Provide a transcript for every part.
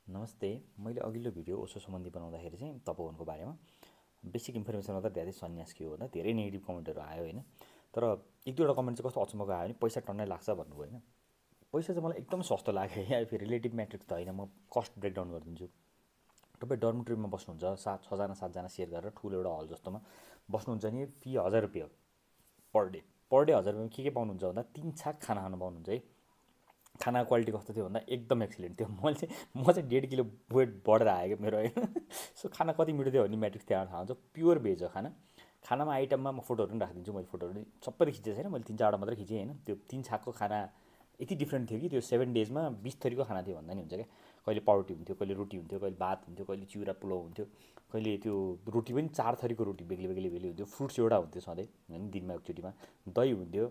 नमस्ते। मैले अघिल्लो भिडियो ओसो सम्बन्धी बनाउँदाखेरि चाहिँ तपोवनको बारेमा बेसिक इन्फर्मेसन मात्रै दिएको थिएँ। सन्यास के हो भन्दा धेरै नेगेटिभ कमेन्टहरू आयो होइन। तर एक दुईवटा कमेन्ट चाहिँ कस्तो अचम्मको आयो भने पैसा टन्नै लाग्छ भन्नुभयो होइन। पैसा चाहिँ मलाई एकदम सस्तो लाग्यो। यहाँ फेरि रिलेटिभ म्याट्रिक्स त होइन, म कस्ट ब्रेकडाउन गरिदिन्छु। तपाईँ डर्मिटरीमा बस्नुहुन्छ, 6जना 7जना सेयर गरेर ठुलो एउटा हल जस्तोमा बस्नुहुन्छ नि, फी 1000 रुपियाँ पर डे। पर डे 1000 रुपियाँमा के पाउनुहुन्छ भन्दा 3 छाक खाना खानु पाउनुहुन्छ है। खाना क्वालिटी कस्तो थियो भन्दा एकदम एक्सिलेन्ट थियो। म चाहिँ 1.5 किलो वेट बढेर आयो क्या मेरो होइन। सो खाना कति मिठो थियो भन्ने म्याट्रिक्स त्यहाँ थाहा हुन्छ। प्योर भेज हो खाना। खानामा आइटममा म फोटोहरू पनि राखिदिन्छु। मैले फोटोहरू सबै खिचेको छैन, मैले 3-4वटा मात्रै खिचेँ होइन। त्यो 3 छाकको खाना यति डिफ्रेन्ट थियो कि त्यो 7 डेजमा 20 थरीको खाना थियो भन्दा नि हुन्छ क्या। कहिले पाउरोटी हुन्थ्यो, कहिले रोटी हुन्थ्यो, कहिले भात हुन्थ्यो, कहिले चिउरा पुलाउ हुन्थ्यो, कहिले त्यो रोटी पनि 4 थरीको रोटी बेग्लै बेग्लै बेग्लै हुन्थ्यो। फ्रुट्स एउटा हुन्थ्यो सधैँ होइन, दिनमा एकचोटिमा दही हुन्थ्यो,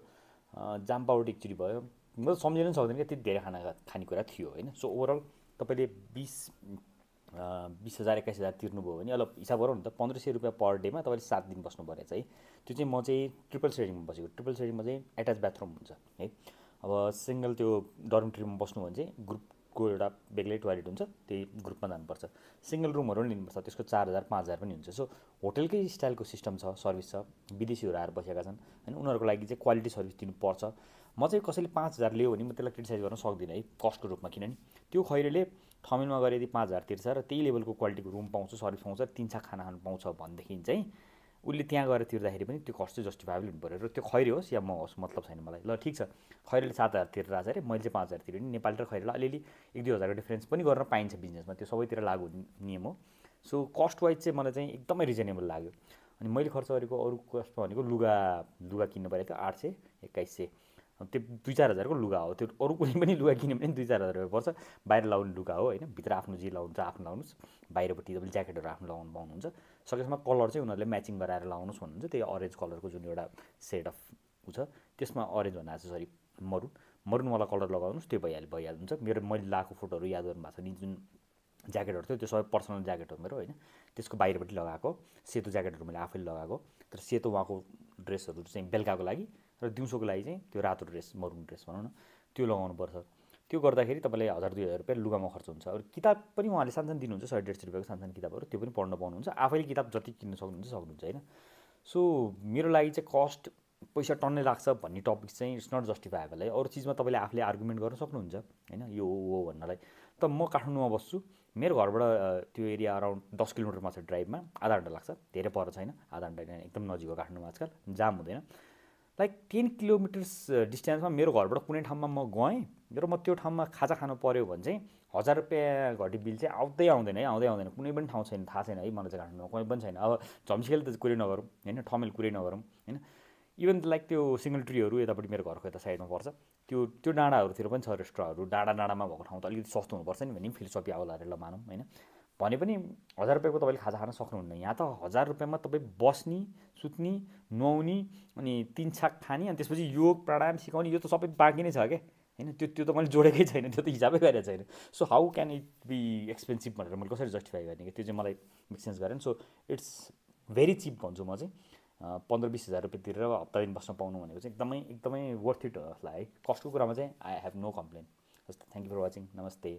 जाम पाउरोटी एकचोटि भयो। म त सम्झिन पनि सक्दैन क्या, त्यति धेरै खानेकुरा थियो होइन। सो ओभरअल तपाईँले 20,000 21,000 तिर्नुभयो भने अब हिसाब गरौँ न त, 1500 रुपियाँ पर डेमा तपाईँले 7 दिन बस्नु परेछ है। त्यो चाहिँ म चाहिँ ट्रिपल सेयरिङमा बसेको। ट्रिपल सेयरिङमा चाहिँ एट्याच बाथरुम हुन्छ है। अब सिङ्गल त्यो डर्मिटरीमा बस्नु भने चाहिँ ग्रुपको एउटा बेग्लै टोयलेट हुन्छ, त्यही ग्रुपमा जानुपर्छ। सिङ्गल रुमहरू पनि लिनुपर्छ, त्यसको 4,000 5,000 पनि हुन्छ। सो होटेलकै स्टाइलको सिस्टम छ, सर्भिस छ। विदेशीहरू आएर बसेका छन् होइन, उनीहरूको लागि चाहिँ क्वालिटी सर्भिस दिनुपर्छ। म चाहिँ कसैले 5,000 लियो भने म त्यसलाई क्रिटिसाइज गर्न सक्दिनँ है, कस्टको रूपमा। किनभने त्यो खैरेले ठमेलमा गएर यदि 5,000 तिर्छ र त्यही लेभलको क्वालिटीको रुम पाउँछ, सर्भिस पाउँछ, 3 छाक खाना खानु पाउँछ भनेदेखि चाहिँ उसले त्यहाँ गएर तिर्दाखेरि पनि त्यो कस्ट चाहिँ जस्टिफाइबल हुनु पऱ्यो। र त्यो खैरे होस् या म होस्, मतलब छैन मलाई। ल ठिक छ, खैरेले 7,000 तिरेर आएको छ अरे, मैले चाहिँ 5,000 तिरेँ भने नेपाली र खैरेलाई अलिअलि 1-2 हजारको डिफ्रेन्स पनि गर्न पाइन्छ बिजनेसमा। त्यो सबैतिर लागु हुने नियम हो। सो कस्ट वाइज चाहिँ मलाई चाहिँ एकदमै रिजनेबल लाग्यो। अनि मैले खर्च गरेको अरू कस्टमा भनेको लुगा लुगा किन्नु परेको थियो 800 2100। त्यो 2-4 हजारको लुगा हो। त्यो अरू कुनै पनि लुगा किन्यो भने 2-4 हजार रुपियाँ पर्छ। बाहिर लाउने लुगा हो होइन, भित्र आफ्नो जे लाउनु छ आफ्नो लाउनुहोस्। बाहिरपट्टि तपाईँले ज्याकेटहरू आफ्नो लगाउनु पाउनुहुन्छ। सकेसम्म कलर चाहिँ उनीहरूले म्याचिङ गराएर लाउनुहोस् भन्नुहुन्छ। त्यही अरेन्ज कलरको जुन एउटा सेड अफ ऊ छ, त्यसमा अरेन्ज भन्दा चाहिँ सरी मरुन मरुनवाला कलर लगाउनुहोस्, त्यो भइहाल्छ। मैले लगाएको फोटोहरू याद गर्नु भएको छ नि, जुन ज्याकेटहरू थियो त्यो सबै पर्सनल ज्याकेट हो मेरो होइन। त्यसको बाहिरपट्टि लगाएको सेतो ज्याकेटहरू मैले आफैले लगाएको। तर सेतो उहाँको ड्रेसहरू चाहिँ बेलुकाको लागि, र दिउँसोको लागि चाहिँ त्यो रातो ड्रेस, मरुन ड्रेस भनौँ न, त्यो लगाउनुपर्छ। त्यो गर्दाखेरि तपाईँलाई 1,000-2,000 रुपियाँ लुगामा खर्च हुन्छ। अरू किताब पनि उहाँले सानसानो दिनुहुन्छ, 100-150 रुपियाँको सानसानो किताबहरू, त्यो पनि पढ्न पाउनुहुन्छ। आफैले किताब जति किन्न सक्नुहुन्छ होइन। सो मेरो लागि चाहिँ कस्ट पैसा टन्नै लाग्छ भन्ने टपिक चाहिँ इट्स नट जस्टिफाएबल है। अरू चिजमा तपाईँले आफूले आर्गुमेन्ट गर्न सक्नुहुन्छ होइन, यो हो भन्नलाई। त म काठमाडौँमा बस्छु, मेरो घरबाट त्यो एरिया अराउन्ड 10 किलोमिटरमा छ, ड्राइभमा आधा घन्टा लाग्छ, धेरै पर छैन, आधा घन्टा एकदम नजिक हो काठमाडौँमा। आजकल जाम हुँदैन। लाइक 10 किलोमिटर्स डिस्टेन्समा मेरो घरबाट कुनै ठाउँमा म गएँ र म त्यो ठाउँमा खाजा खानु पऱ्यो भने चाहिँ 1,000 रुपियाँ घटी बिल चाहिँ आउँदै आउँदैन है, आउँदै आउँदैन। कुनै पनि ठाउँ छैन, थाहा छैन है मलाई चाहिँ काठमाडौँमा कुनै पनि छैन। अब झम्सिखेल त कुरै नगरौँ होइन, ठमेल कुरै नगरौँ होइन। इभन लाइक त्यो सिङ्गल ट्रीहरू यतापट्टि मेरो घरको यता साइडमा पर्छ, त्यो डाँडाहरूतिर पनि छ रेस्टुरेन्टहरू। डाँडामा भएको ठाउँ त अलिकति सस्तो हुनुपर्छ नि भने फिलोसफी आउला अरे, ल मानौँ होइन। भने पनि 1,000 रुपियाँको तपाईँले खाजा खान सक्नुहुन्न। यहाँ त 1,000 रुपियाँमा तपाईँ बस्ने, सुत्ने, नुहाउने, अनि 3 छाक खाने, अनि त्यसपछि योग प्राणायाम सिकाउने, यो त सबै बाँकी नै छ क्या होइन। त्यो त मैले जोडेकै छैन, त्यो त हिसाबै गरेको छैन। So how can it be expensive भनेर मैले कसरी जस्टिफाई गर्ने कि, त्यो चाहिँ मलाई मेक सेन्स गरेन। सो इट्स भेरी चिप भन्छु म चाहिँ। 15-20 हजार रुपियाँ तिरेर हप्ता दिन बस्न पाउनु भनेको चाहिँ एकदमै एकदमै वर्थ इट हो जसलाई है। कस्टको कुरामा चाहिँ आई हेभ नो कम्प्लेन। जस्तो थ्याङ्क यू फर वाचिङ, नमस्ते।